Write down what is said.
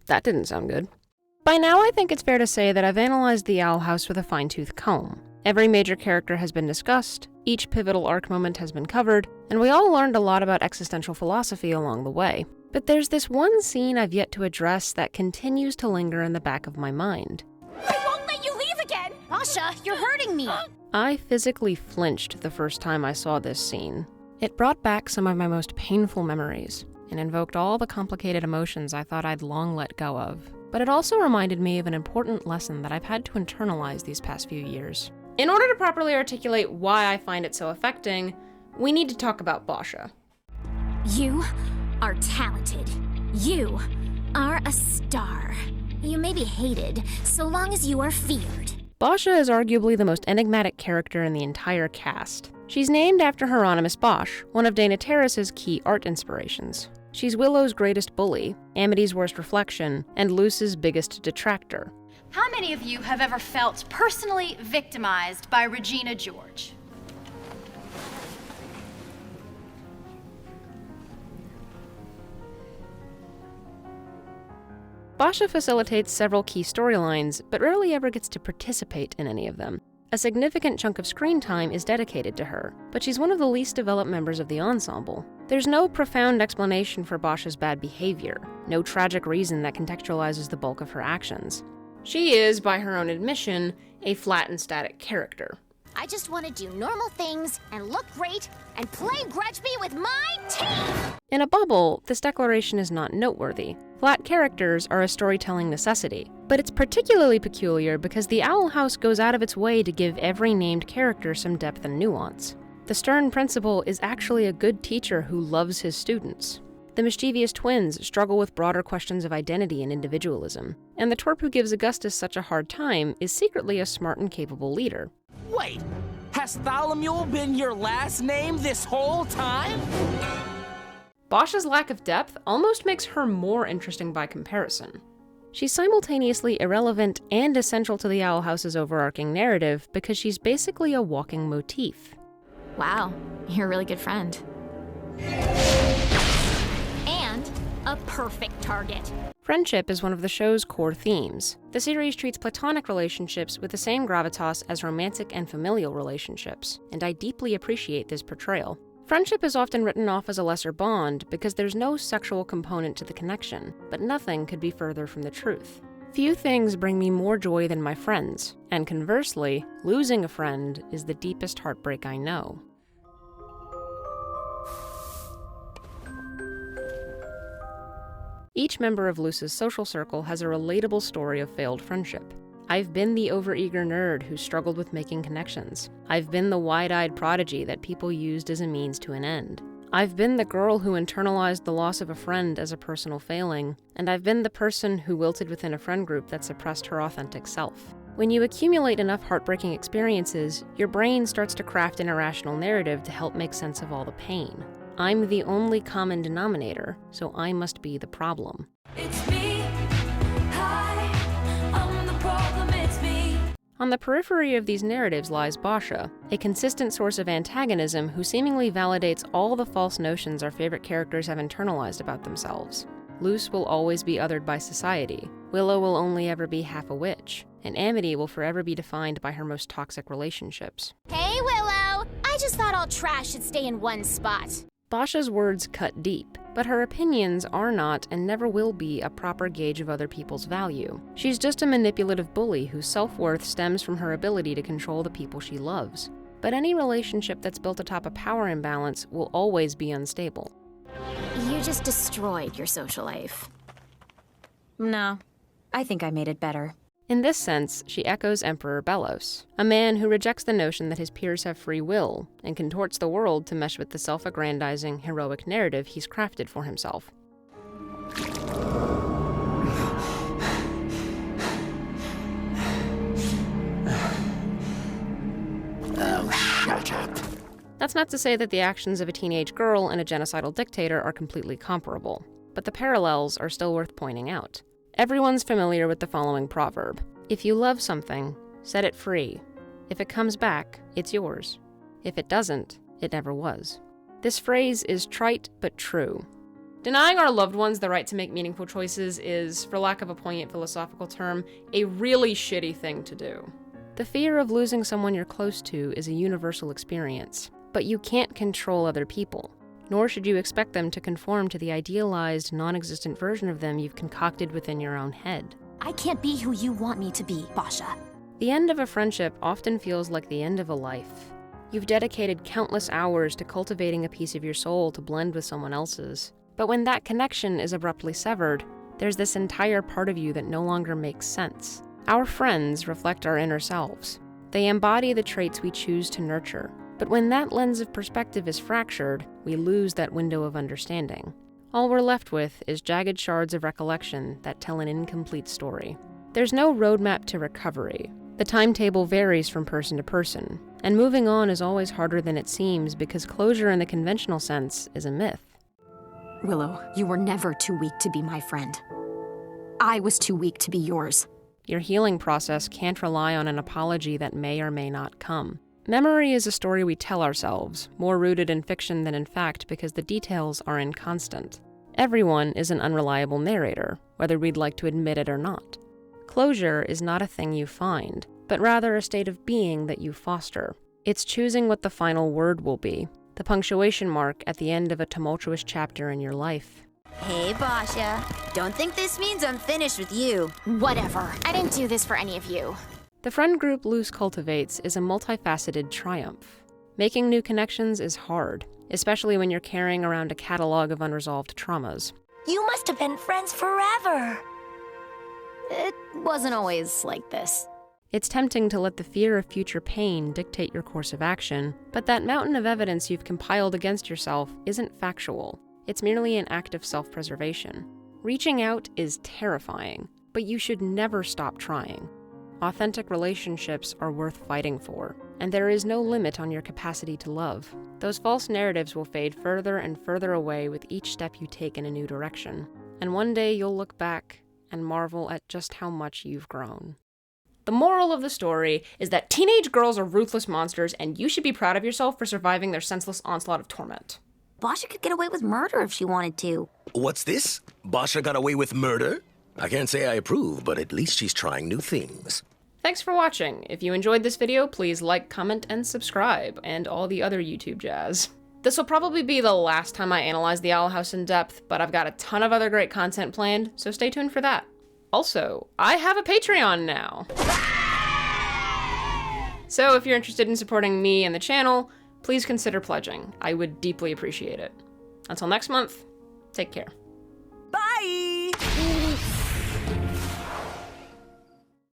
That didn't sound good. By now, I think it's fair to say that I've analyzed the Owl House with a fine-tooth comb. Every major character has been discussed, each pivotal arc moment has been covered, and we all learned a lot about existential philosophy along the way. But there's this one scene I've yet to address that continues to linger in the back of my mind. I won't let you leave again! Boscha, you're hurting me! I physically flinched the first time I saw this scene. It brought back some of my most painful memories, and invoked all the complicated emotions I thought I'd long let go of. But it also reminded me of an important lesson that I've had to internalize these past few years. In order to properly articulate why I find it so affecting, we need to talk about Boscha. You are talented. You are a star. You may be hated, so long as you are feared. Boscha is arguably the most enigmatic character in the entire cast. She's named after Hieronymus Bosch, one of Dana Terrace's key art inspirations. She's Willow's greatest bully, Amity's worst reflection, and Luce's biggest detractor. How many of you have ever felt personally victimized by Regina George? Boscha facilitates several key storylines, but rarely ever gets to participate in any of them. A significant chunk of screen time is dedicated to her, but she's one of the least developed members of the ensemble. There's no profound explanation for Boscha's bad behavior, no tragic reason that contextualizes the bulk of her actions. She is, by her own admission, a flat and static character. I just want to do normal things and look great and play Grudge Me with my team! In a bubble, this declaration is not noteworthy. Flat characters are a storytelling necessity, but it's particularly peculiar because the Owl House goes out of its way to give every named character some depth and nuance. The stern principal is actually a good teacher who loves his students. The mischievous twins struggle with broader questions of identity and individualism, and the twerp who gives Augustus such a hard time is secretly a smart and capable leader. Wait, has Tholomyl been your last name this whole time? Boscha's lack of depth almost makes her more interesting by comparison. She's simultaneously irrelevant and essential to the Owl House's overarching narrative because she's basically a walking motif. Wow, you're a really good friend. And a perfect target. Friendship is one of the show's core themes. The series treats platonic relationships with the same gravitas as romantic and familial relationships, and I deeply appreciate this portrayal. Friendship is often written off as a lesser bond because there's no sexual component to the connection, but nothing could be further from the truth. Few things bring me more joy than my friends, and conversely, losing a friend is the deepest heartbreak I know. Each member of Luce's social circle has a relatable story of failed friendship. I've been the overeager nerd who struggled with making connections. I've been the wide-eyed prodigy that people used as a means to an end. I've been the girl who internalized the loss of a friend as a personal failing, and I've been the person who wilted within a friend group that suppressed her authentic self. When you accumulate enough heartbreaking experiences, your brain starts to craft an irrational narrative to help make sense of all the pain. I'm the only common denominator, so I must be the problem. It's me. Hi, I'm the problem, it's me. On the periphery of these narratives lies Boscha, a consistent source of antagonism who seemingly validates all the false notions our favorite characters have internalized about themselves. Luce will always be othered by society, Willow will only ever be half a witch, and Amity will forever be defined by her most toxic relationships. Hey, Willow! I just thought all trash should stay in one spot. Boscha's words cut deep, but her opinions are not and never will be a proper gauge of other people's value. She's just a manipulative bully whose self-worth stems from her ability to control the people she loves. But any relationship that's built atop a power imbalance will always be unstable. You just destroyed your social life. No, I think I made it better. In this sense, she echoes Emperor Belos, a man who rejects the notion that his peers have free will and contorts the world to mesh with the self-aggrandizing, heroic narrative he's crafted for himself. Oh, shut up. That's not to say that the actions of a teenage girl and a genocidal dictator are completely comparable, but the parallels are still worth pointing out. Everyone's familiar with the following proverb: if you love something, set it free. If it comes back, it's yours. If it doesn't, it never was. This phrase is trite but true. Denying our loved ones the right to make meaningful choices is, for lack of a poignant philosophical term, a really shitty thing to do. The fear of losing someone you're close to is a universal experience, but you can't control other people, nor should you expect them to conform to the idealized, non-existent version of them you've concocted within your own head. I can't be who you want me to be, Boscha. The end of a friendship often feels like the end of a life. You've dedicated countless hours to cultivating a piece of your soul to blend with someone else's. But when that connection is abruptly severed, there's this entire part of you that no longer makes sense. Our friends reflect our inner selves. They embody the traits we choose to nurture. But when that lens of perspective is fractured, we lose that window of understanding. All we're left with is jagged shards of recollection that tell an incomplete story. There's no roadmap to recovery. The timetable varies from person to person, and moving on is always harder than it seems because closure in the conventional sense is a myth. Willow, you were never too weak to be my friend. I was too weak to be yours. Your healing process can't rely on an apology that may or may not come. Memory is a story we tell ourselves, more rooted in fiction than in fact because the details are inconstant. Everyone is an unreliable narrator, whether we'd like to admit it or not. Closure is not a thing you find, but rather a state of being that you foster. It's choosing what the final word will be, the punctuation mark at the end of a tumultuous chapter in your life. Hey, Boscha. Don't think this means I'm finished with you. Whatever. I didn't do this for any of you. The friend group Luce cultivates is a multifaceted triumph. Making new connections is hard, especially when you're carrying around a catalog of unresolved traumas. You must have been friends forever. It wasn't always like this. It's tempting to let the fear of future pain dictate your course of action, but that mountain of evidence you've compiled against yourself isn't factual. It's merely an act of self-preservation. Reaching out is terrifying, but you should never stop trying. Authentic relationships are worth fighting for, and there is no limit on your capacity to love. Those false narratives will fade further and further away with each step you take in a new direction. And one day you'll look back and marvel at just how much you've grown. The moral of the story is that teenage girls are ruthless monsters, and you should be proud of yourself for surviving their senseless onslaught of torment. Boscha could get away with murder if she wanted to. What's this? Boscha got away with murder? I can't say I approve, but at least she's trying new things. Thanks for watching. If you enjoyed this video, please like, comment, and subscribe, and all the other YouTube jazz. This will probably be the last time I analyze the Owl House in depth, but I've got a ton of other great content planned, so stay tuned for that. Also, I have a Patreon now. So if you're interested in supporting me and the channel, please consider pledging. I would deeply appreciate it. Until next month, take care.